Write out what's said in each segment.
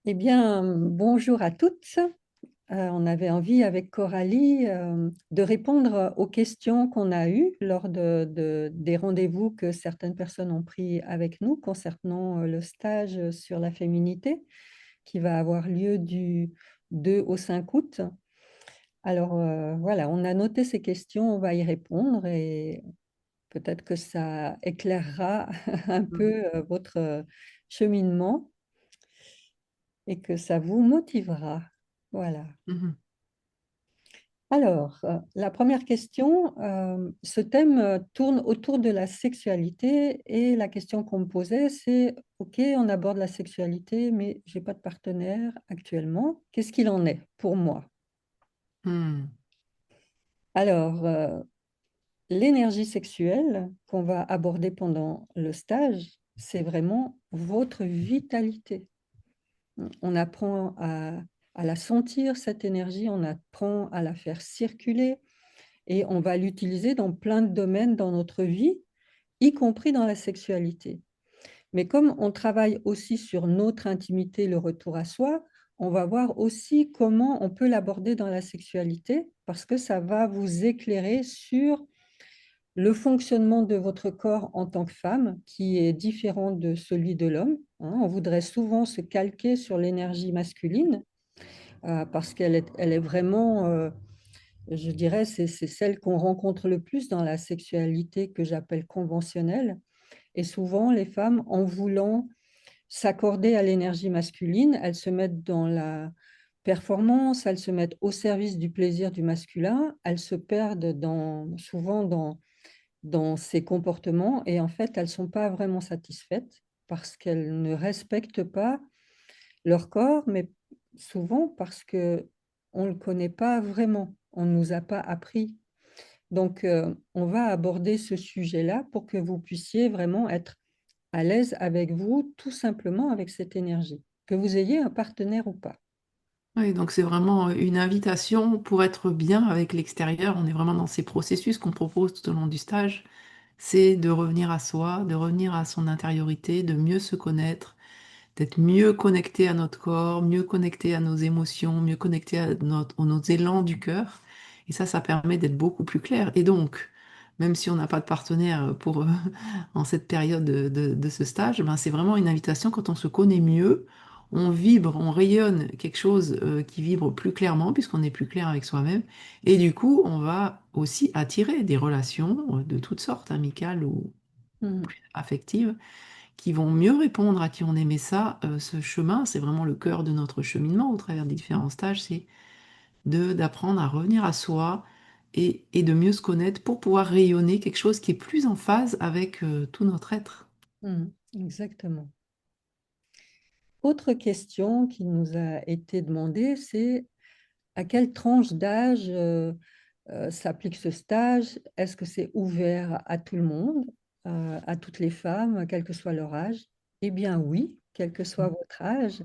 Eh bien, bonjour à toutes. On avait envie avec Coralie de répondre aux questions qu'on a eues lors des rendez-vous que certaines personnes ont pris avec nous concernant le stage sur la féminité qui va avoir lieu du 2 au 5 août. Alors voilà, on a noté ces questions, on va y répondre et peut-être que ça éclairera un Mhm. peu votre cheminement et que ça vous motivera. Voilà. Mhm. Alors, la première question, ce thème tourne autour de la sexualité et la question qu'on me posait, c'est, OK, on aborde la sexualité, mais j'ai pas de partenaire actuellement. Qu'est-ce qu'il en est pour moi? Hmm. Alors, l'énergie sexuelle qu'on va aborder pendant le stage, c'est vraiment votre vitalité. On apprend à la sentir, cette énergie, on apprend à la faire circuler. Et on va l'utiliser dans plein de domaines dans notre vie, y compris dans la sexualité. Mais comme on travaille aussi sur notre intimité, le retour à soi, on va voir aussi comment on peut l'aborder dans la sexualité, parce que ça va vous éclairer sur le fonctionnement de votre corps en tant que femme, qui est différent de celui de l'homme, hein. On voudrait souvent se calquer sur l'énergie masculine, parce elle est vraiment je dirais, c'est celle qu'on rencontre le plus dans la sexualité que j'appelle conventionnelle. Et souvent, les femmes, en voulant s'accorder à l'énergie masculine, elles se mettent dans la performance, elles se mettent au service du plaisir du masculin, elles se perdent souvent dans ces comportements et en fait, elles ne sont pas vraiment satisfaites parce qu'elles ne respectent pas leur corps, mais souvent parce que on ne le connaît pas vraiment, on ne nous a pas appris. Donc, on va aborder ce sujet-là pour que vous puissiez vraiment être à l'aise avec vous, tout simplement avec cette énergie, que vous ayez un partenaire ou pas. Oui, donc c'est vraiment une invitation pour être bien avec l'extérieur. On est vraiment dans ces processus qu'on propose tout au long du stage. C'est de revenir à soi, de revenir à son intériorité, de mieux se connaître, d'être mieux connecté à notre corps, mieux connecté à nos émotions, mieux connecté à nos élans du cœur. Et ça permet d'être beaucoup plus clair. Et donc, même si on n'a pas de partenaire pour en cette période de ce stage, ben c'est vraiment une invitation quand on se connaît mieux, on vibre, on rayonne quelque chose qui vibre plus clairement puisqu'on est plus clair avec soi-même. Et du coup, on va aussi attirer des relations de toutes sortes, amicales ou Mhm, affectives qui vont mieux répondre à qui on aimait ça. Ce chemin, c'est vraiment le cœur de notre cheminement au travers des différents stages, c'est d'apprendre à revenir à soi et de mieux se connaître pour pouvoir rayonner quelque chose qui est plus en phase avec tout notre être. mhm, exactement. Autre question qui nous a été demandée, c'est à quelle tranche d'âge s'applique ce stage? Est-ce que c'est ouvert à tout le monde, à toutes les femmes, quel que soit leur âge? Eh bien oui, quel que soit votre âge.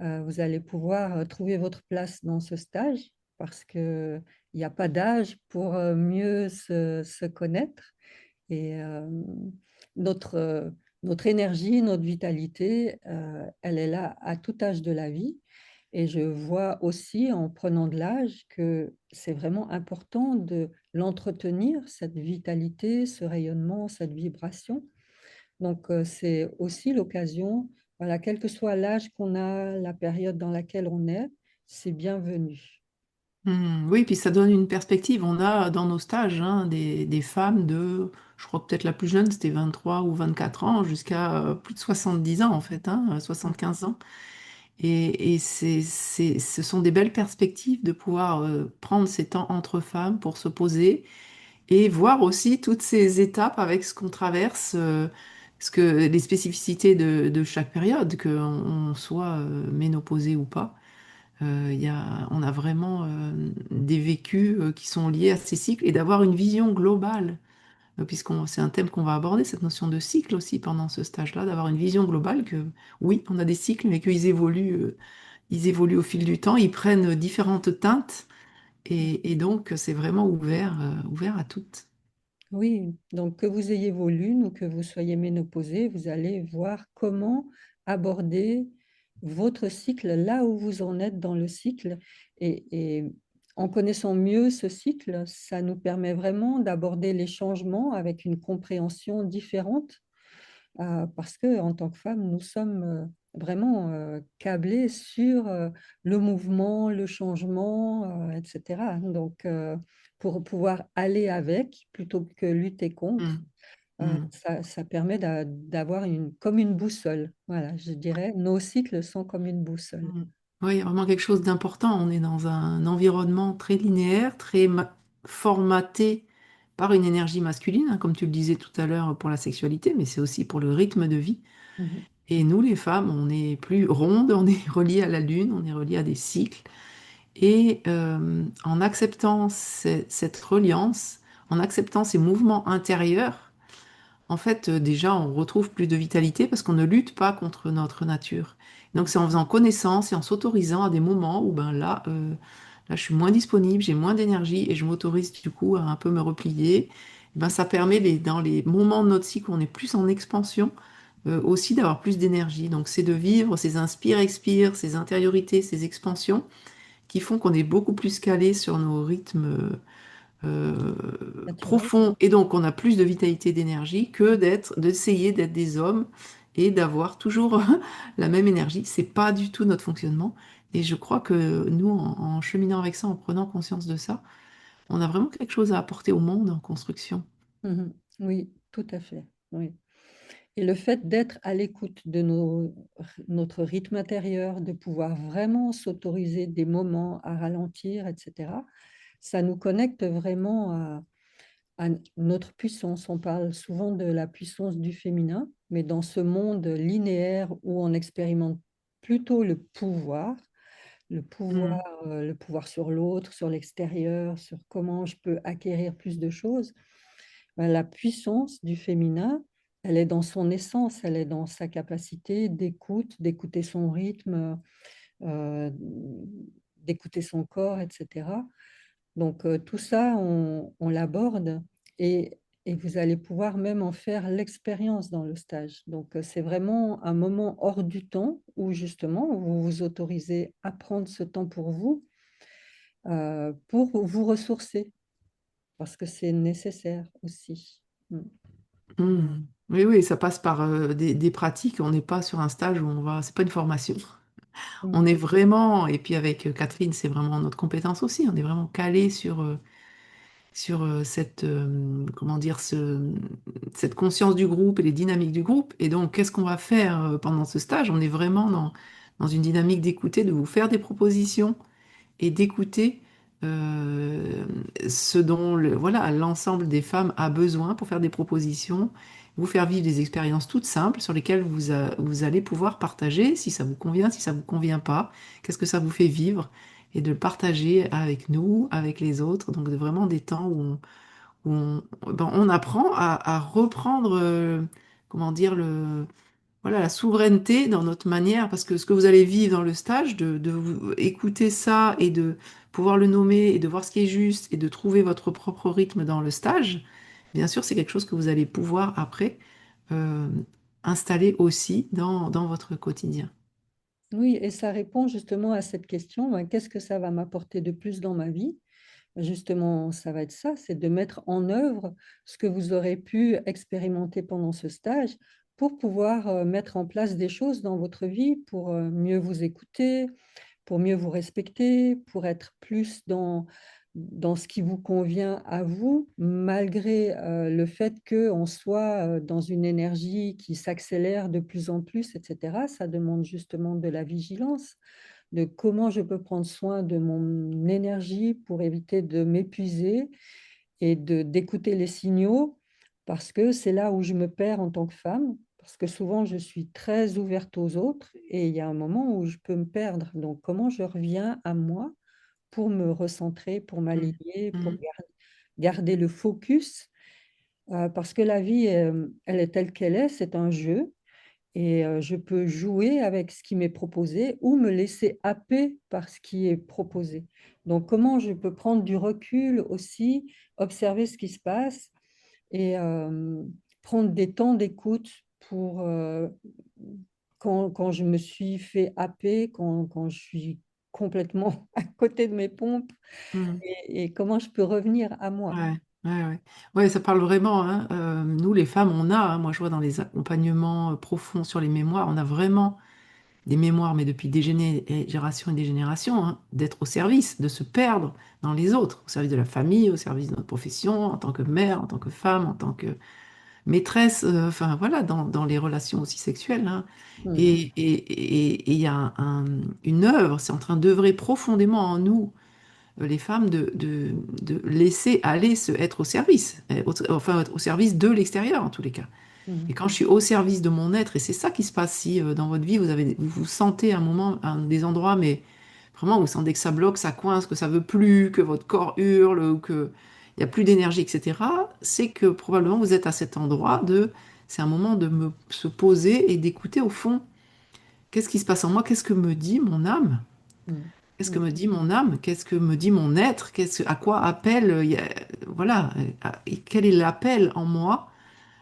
Vous allez pouvoir trouver votre place dans ce stage parce qu'il n'y a pas d'âge pour mieux se connaître. Et notre, euh, notre énergie, notre vitalité, elle est là à tout âge de la vie. Et je vois aussi en prenant de l'âge que c'est vraiment important de l'entretenir, cette vitalité, ce rayonnement, cette vibration. Donc, c'est aussi l'occasion, voilà, quel que soit l'âge qu'on a, la période dans laquelle on est, c'est bienvenu. Oui, puis ça donne une perspective. On a dans nos stages hein, des femmes de, je crois que peut-être la plus jeune, c'était 23 ou 24 ans, jusqu'à plus de 70 ans en fait, hein, 75 ans. Et ce sont des belles perspectives de pouvoir prendre ces temps entre femmes pour se poser et voir aussi toutes ces étapes avec ce qu'on traverse, ce que les spécificités de chaque période, qu'on soit ménopausée ou pas. On a vraiment des vécus qui sont liés à ces cycles et d'avoir une vision globale, c'est un thème qu'on va aborder, cette notion de cycle aussi pendant ce stage-là, d'avoir une vision globale que oui, on a des cycles, mais ils évoluent au fil du temps, ils prennent différentes teintes et donc c'est vraiment ouvert à toutes. Oui, donc que vous ayez vos lunes ou que vous soyez ménopausée, vous allez voir comment aborder votre cycle, là où vous en êtes dans le cycle. Et en connaissant mieux ce cycle, ça nous permet vraiment d'aborder les changements avec une compréhension différente, parce que en tant que femme, nous sommes vraiment câblés sur le mouvement, le changement, etc. Donc, pour pouvoir aller avec plutôt que lutter contre, Mm. Mm. ça permet d'avoir comme une boussole. Voilà, je dirais, nos cycles sont comme une boussole. Mm. Oui, il y a vraiment quelque chose d'important. On est dans un environnement très linéaire, très formaté par une énergie masculine, hein, comme tu le disais tout à l'heure pour la sexualité, mais c'est aussi pour le rythme de vie. Mhm. Et nous, les femmes, on est plus rondes, on est reliées à la lune, on est reliées à des cycles. Et en acceptant cette reliance, en acceptant ces mouvements intérieurs, en fait, déjà, on retrouve plus de vitalité parce qu'on ne lutte pas contre notre nature. Donc, c'est en faisant connaissance et en s'autorisant à des moments où, ben là, là, je suis moins disponible, j'ai moins d'énergie et je m'autorise du coup à un peu me replier. Ben, ça permet, dans les moments de notre cycle où on est plus en expansion, aussi d'avoir plus d'énergie. Donc, c'est de vivre ces inspire-expire, ces intériorités, ces expansions qui font qu'on est beaucoup plus calé sur nos rythmes euh, Naturel. profonds et donc on a plus de vitalité d'énergie que d'essayer d'être des hommes et d'avoir toujours la même énergie. C'est pas du tout notre fonctionnement. Et je crois que nous, en cheminant avec ça, en prenant conscience de ça, on a vraiment quelque chose à apporter au monde en construction. Mhm. Oui, tout à fait. Oui. Et le fait d'être à l'écoute de notre rythme intérieur, de pouvoir vraiment s'autoriser des moments à ralentir, etc., ça nous connecte vraiment à notre puissance. On parle souvent de la puissance du féminin, mais dans ce monde linéaire où on expérimente plutôt le pouvoir, Mm, le pouvoir sur l'autre, sur l'extérieur, sur comment je peux acquérir plus de choses, ben, la puissance du féminin, elle est dans son essence, elle est dans sa capacité d'écoute, d'écouter son rythme, euh, d'écouter son corps, etc. Donc tout ça, on l'aborde et vous allez pouvoir même en faire l'expérience dans le stage. Donc c'est vraiment un moment hors du temps où justement vous vous autorisez à prendre ce temps pour vous ressourcer, parce que c'est nécessaire aussi. Mm. mm. Oui, oui, ça passe par des pratiques. On n'est pas sur un stage où on va. C'est pas une formation. On Mm. est vraiment, et puis avec Catherine, c'est vraiment notre compétence aussi. On est vraiment calé sur cette, comment dire, cette conscience du groupe et les dynamiques du groupe. Et donc, qu'est-ce qu'on va faire pendant ce stage? On est vraiment dans une dynamique d'écouter, de vous faire des propositions et d'écouter euh, ce dont voilà, l'ensemble des femmes a besoin pour faire des propositions, vous faire vivre des expériences toutes simples sur lesquelles vous allez pouvoir partager si ça vous convient, si ça vous convient pas, qu'est-ce que ça vous fait vivre, et de le partager avec nous, avec les autres. Donc vraiment des temps où on apprend à reprendre, comment dire, voilà, la souveraineté dans notre manière, parce que ce que vous allez vivre dans le stage, écouter ça et de pouvoir le nommer et de voir ce qui est juste et de trouver votre propre rythme dans le stage, bien sûr, c'est quelque chose que vous allez pouvoir après euh, installer aussi dans votre quotidien. Oui, et ça répond justement à cette question, ben, qu'est-ce que ça va m'apporter de plus dans ma vie? Justement, ça va être ça, c'est de mettre en œuvre ce que vous aurez pu expérimenter pendant ce stage pour pouvoir mettre en place des choses dans votre vie, pour mieux vous écouter, pour mieux vous respecter, pour être plus dans ce qui vous convient à vous, malgré le fait qu'on soit dans une énergie qui s'accélère de plus en plus, etc. Ça demande justement de la vigilance, de comment je peux prendre soin de mon énergie pour éviter de m'épuiser et d'écouter les signaux, parce que c'est là où je me perds en tant que femme, parce que souvent je suis très ouverte aux autres et il y a un moment où je peux me perdre. Donc comment je reviens à moi pour me recentrer, pour Mm. m'aligner, pour Mm. garder le focus, parce que la vie, elle est telle qu'elle est, c'est un jeu. Et je peux jouer avec ce qui m'est proposé ou me laisser happer par ce qui est proposé. Donc, comment je peux prendre du recul aussi, observer ce qui se passe et prendre des temps d'écoute pour quand je me suis fait happer, quand je suis complètement à côté de mes pompes, Mm. et comment je peux revenir à moi. Ouais, ouais, ouais. Ouais, ça parle vraiment, hein. Nous, les femmes, on a, hein, moi je vois dans les accompagnements profonds sur les mémoires, on a vraiment des mémoires, mais depuis des générations et des générations, hein, d'être au service, de se perdre dans les autres, au service de la famille, au service de notre profession, en tant que mère, en tant que femme, en tant que maîtresse, enfin voilà, dans les relations aussi sexuelles, hein. Mm, Et il y a une œuvre, c'est en train d'œuvrer profondément en nous, les femmes, de laisser aller être au service, enfin être au service de l'extérieur en tous les cas. Et mm, quand je suis au service de mon être, et c'est ça qui se passe si dans votre vie, vous vous sentez à un moment, à des endroits, mais vraiment vous sentez que ça bloque, ça coince, que ça veut plus, que votre corps hurle, ou que il n'y a plus d'énergie, etc., c'est que probablement vous êtes à cet endroit c'est un moment se poser et d'écouter au fond, qu'est-ce qui se passe en moi, qu'est-ce que me dit mon âme? mm, Qu'est-ce que mm, me dit mon âme? Qu'est-ce que me dit mon être? À quoi appelle, voilà, quel est l'appel en moi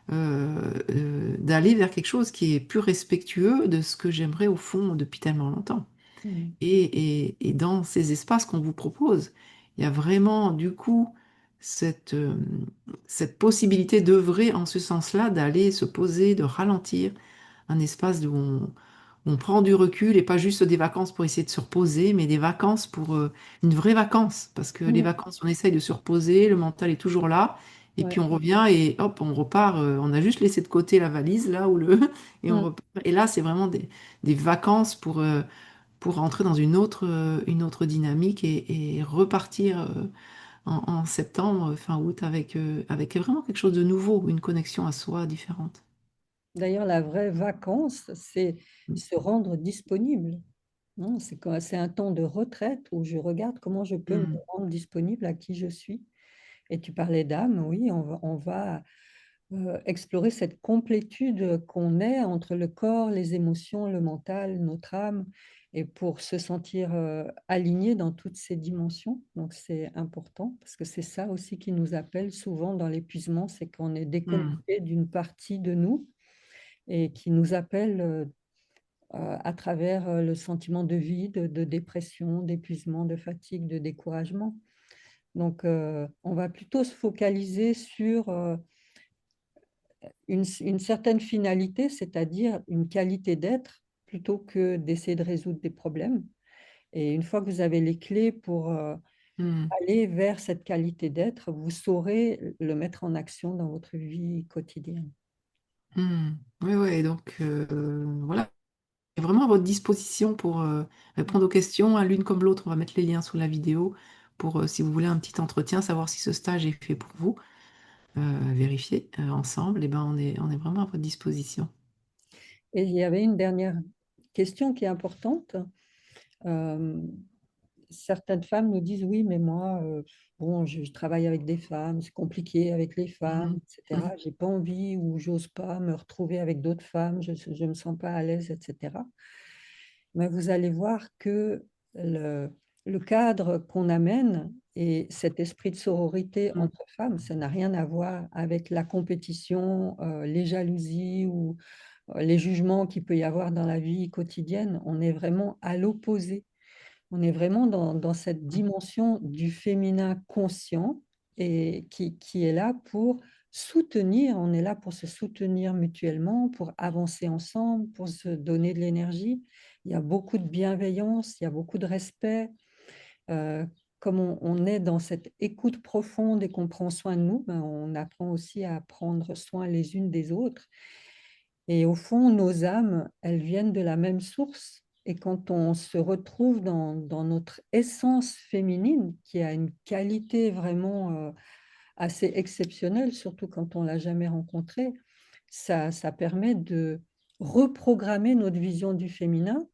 d'aller vers quelque chose qui est plus respectueux de ce que j'aimerais au fond depuis tellement longtemps. mm, Et dans ces espaces qu'on vous propose, il y a vraiment du coup cette, euh, cette possibilité d'œuvrer en ce sens-là, d'aller se poser, de ralentir, un espace où on prend du recul et pas juste des vacances pour essayer de se reposer, mais des vacances pour une vraie vacance. Parce que les mm. vacances, on essaye de se reposer, le mental est toujours là, et puis Ouais. on revient et hop, on repart. On a juste laissé de côté la valise là où et on Mm. repart. Et là, c'est vraiment des vacances pour rentrer dans une autre dynamique et repartir en septembre, fin août, avec vraiment quelque chose de nouveau, une connexion à soi différente. D'ailleurs, la vraie vacance, c'est se rendre disponible. Non, c'est un temps de retraite où je regarde comment je peux me Mm. rendre disponible à qui je suis. Et tu parlais d'âme, oui, on va explorer cette complétude qu'on est entre le corps, les émotions, le mental, notre âme, et pour se sentir aligné dans toutes ces dimensions. Donc c'est important parce que c'est ça aussi qui nous appelle souvent dans l'épuisement, c'est qu'on est Mm. déconnecté d'une partie de nous et qui nous appelle à travers le sentiment de vide, de dépression, d'épuisement, de fatigue, de découragement. Donc, on va plutôt se focaliser sur une certaine finalité, c'est-à-dire une qualité d'être, plutôt que d'essayer de résoudre des problèmes. Et une fois que vous avez les clés pour Mm. aller vers cette qualité d'être, vous saurez le mettre en action dans votre vie quotidienne. Mm. Oui, oui, donc voilà, est vraiment à votre disposition pour répondre aux questions, hein, l'une comme l'autre. On va mettre les liens sous la vidéo pour, si vous voulez, un petit entretien, savoir si ce stage est fait pour vous, vérifier ensemble. Et ben, on est vraiment à votre disposition. Et il y avait une dernière question qui est importante. Euh, Certaines femmes nous disent, oui, mais moi, bon, je travaille avec des femmes, c'est compliqué avec les femmes, Mhm. etc. J'ai pas envie ou j'ose pas me retrouver avec d'autres femmes, je ne me sens pas à l'aise, etc. Mais vous allez voir que le, le cadre qu'on amène et cet esprit de sororité Mhm. entre femmes, ça n'a rien à voir avec la compétition, les jalousies ou les jugements qu'il peut y avoir dans la vie quotidienne. On est vraiment à l'opposé. On est vraiment dans cette dimension du féminin conscient et qui est là pour soutenir, on est là pour se soutenir mutuellement, pour avancer ensemble, pour se donner de l'énergie. Il y a beaucoup de bienveillance, il y a beaucoup de respect. Euh, Comme on est dans cette écoute profonde et qu'on prend soin de nous, ben, on apprend aussi à prendre soin les unes des autres. Et au fond, nos âmes, elles viennent de la même source. Et quand on se retrouve dans notre essence féminine, qui a une qualité vraiment assez exceptionnelle, surtout quand on l'a jamais rencontrée, ça permet de reprogrammer notre vision du féminin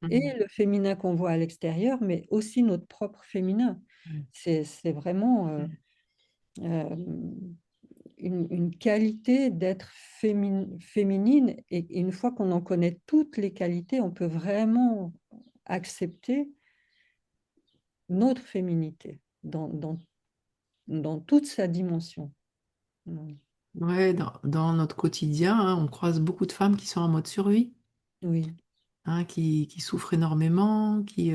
et Mhm. le féminin qu'on voit à l'extérieur, mais aussi notre propre féminin. Ouais. C'est vraiment euh, une qualité d'être féminine et une fois qu'on en connaît toutes les qualités, on peut vraiment accepter notre féminité dans toute sa dimension. Mm. Ouais, dans notre quotidien, hein, on croise beaucoup de femmes qui sont en mode survie. Oui. hein, qui souffrent énormément, qui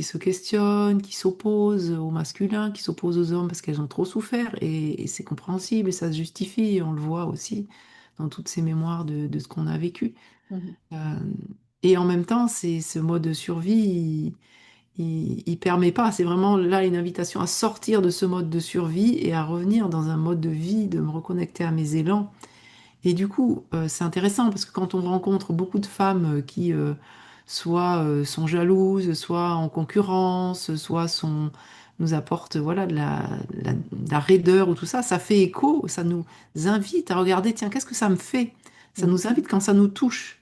se questionnent, qui s'opposent au masculin, qui s'opposent aux hommes parce qu'elles ont trop souffert. Et c'est compréhensible et ça se justifie. On le voit aussi dans toutes ces mémoires de ce qu'on a vécu. Mhm. Euh, et en même temps, ce mode de survie, il permet pas. C'est vraiment là une invitation à sortir de ce mode de survie et à revenir dans un mode de vie, de me reconnecter à mes élans. Et du coup, c'est intéressant parce que quand on rencontre beaucoup de femmes qui soit sont jalouses, soit en concurrence, nous apportent voilà, de la raideur ou tout ça, ça fait écho, ça nous invite à regarder, tiens, qu'est-ce que ça me fait? Ça Mhm. nous invite quand ça nous touche.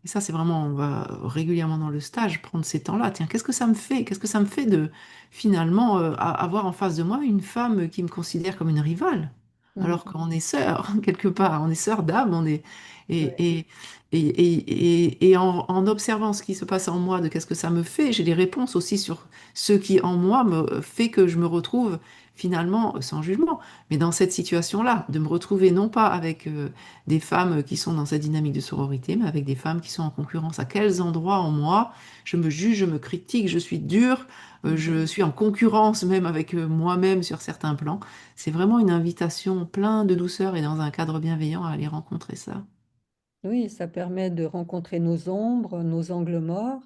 Et ça, c'est vraiment, on va régulièrement dans le stage prendre ces temps-là. Tiens, qu'est-ce que ça me fait? Qu'est-ce que ça me fait de finalement avoir en face de moi une femme qui me considère comme une rivale, Mhm. alors qu'on est sœurs, quelque part, on est sœurs d'âme, on est Ouais. et en observant ce qui se passe en moi, de qu'est-ce que ça me fait, j'ai des réponses aussi sur ce qui en moi me fait que je me retrouve finalement sans jugement, mais dans cette situation-là, de me retrouver non pas avec des femmes qui sont dans cette dynamique de sororité, mais avec des femmes qui sont en concurrence. À quels endroits en moi je me juge, je me critique, je suis dure, Mhm. je suis en concurrence même avec moi-même sur certains plans. C'est vraiment une invitation plein de douceur et dans un cadre bienveillant à aller rencontrer ça. Oui, ça permet de rencontrer nos ombres, nos angles morts,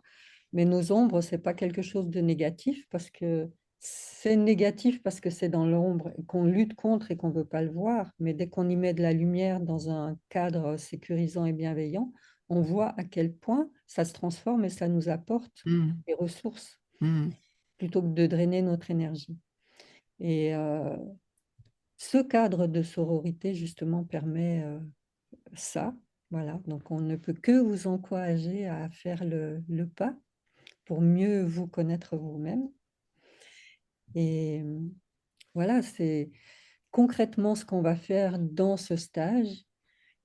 mais nos ombres, c'est pas quelque chose de négatif parce que c'est négatif parce que c'est dans l'ombre et qu'on lutte contre et qu'on veut pas le voir. Mais dès qu'on y met de la lumière dans un cadre sécurisant et bienveillant, on voit à quel point ça se transforme et ça nous apporte Mm, des ressources mm, plutôt que de drainer notre énergie. Et ce cadre de sororité, justement, permet ça. Voilà, donc on ne peut que vous encourager à faire le pas pour mieux vous connaître vous-même. Et voilà, c'est concrètement ce qu'on va faire dans ce stage,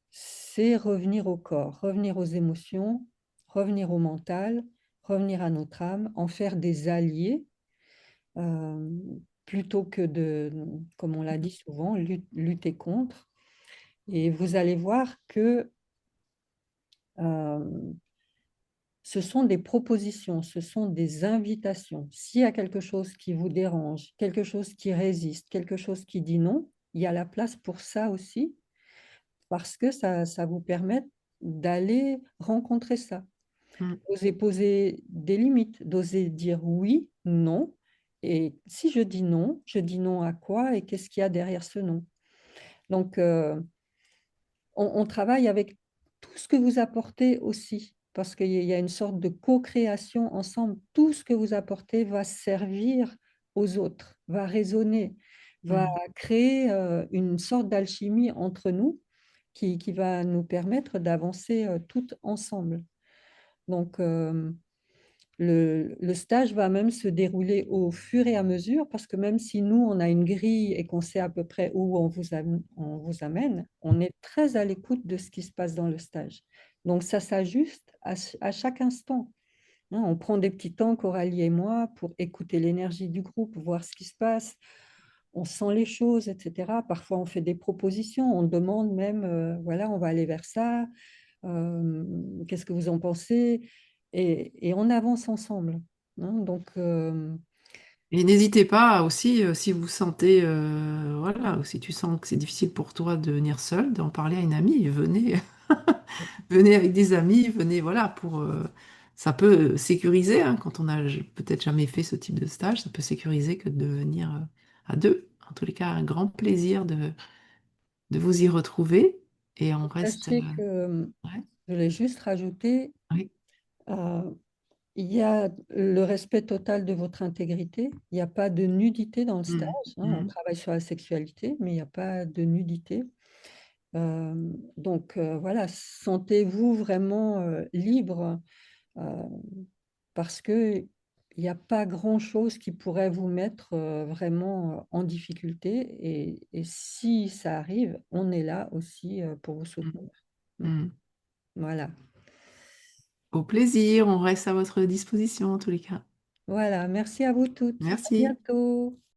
c'est revenir au corps, revenir aux émotions, revenir au mental, revenir à notre âme, en faire des alliés, euh, plutôt que de, comme on l'a dit souvent, lutter contre. Et vous allez voir que euh, ce sont des propositions, ce sont des invitations. S'il y a quelque chose qui vous dérange, quelque chose qui résiste, quelque chose qui dit non, il y a la place pour ça aussi, parce que ça vous permet d'aller rencontrer ça. mm, D'oser poser des limites, d'oser dire oui, non. Et si je dis non à quoi et qu'est-ce qu'il y a derrière ce non? Donc, on travaille avec tout ce que vous apportez aussi, parce qu'il y a une sorte de co-création ensemble. Tout ce que vous apportez va servir aux autres, va résonner, va mm. créer une sorte d'alchimie entre nous qui va nous permettre d'avancer toutes ensemble. Donc, le stage va même se dérouler au fur et à mesure, parce que même si nous, on a une grille et qu'on sait à peu près où on vous amène, on est très à l'écoute de ce qui se passe dans le stage. Donc, ça s'ajuste à chaque instant. Hein. On prend des petits temps, Coralie et moi, pour écouter l'énergie du groupe, voir ce qui se passe. On sent les choses, etc. Parfois, on fait des propositions, on demande même, voilà, on va aller vers ça. Qu'est-ce que vous en pensez? Et on avance ensemble. Hein. Donc, Et n'hésitez pas aussi, si vous sentez, voilà, ou si tu sens que c'est difficile pour toi de venir seul, d'en parler à une amie. Venez, venez avec des amis, venez, voilà, ça peut sécuriser, hein, quand on a peut-être jamais fait ce type de stage, ça peut sécuriser que de venir à deux. En tous les cas, un grand plaisir de vous y retrouver. Et on reste. sachez que Ouais, je voulais juste rajouter, oui. euh, il y a le respect total de votre intégrité. Il n'y a pas de nudité dans le stage. Mm, Hein. On mm, travaille sur la sexualité, mais il n'y a pas de nudité. Euh, donc voilà, sentez-vous vraiment libre, euh, parce que il n'y a pas grand-chose qui pourrait vous mettre vraiment en difficulté. Et si ça arrive, on est là aussi pour vous mm, soutenir. Mm. mm. Voilà. Au plaisir, on reste à votre disposition en tous les cas. Voilà. Merci à vous toutes. À Merci. bientôt.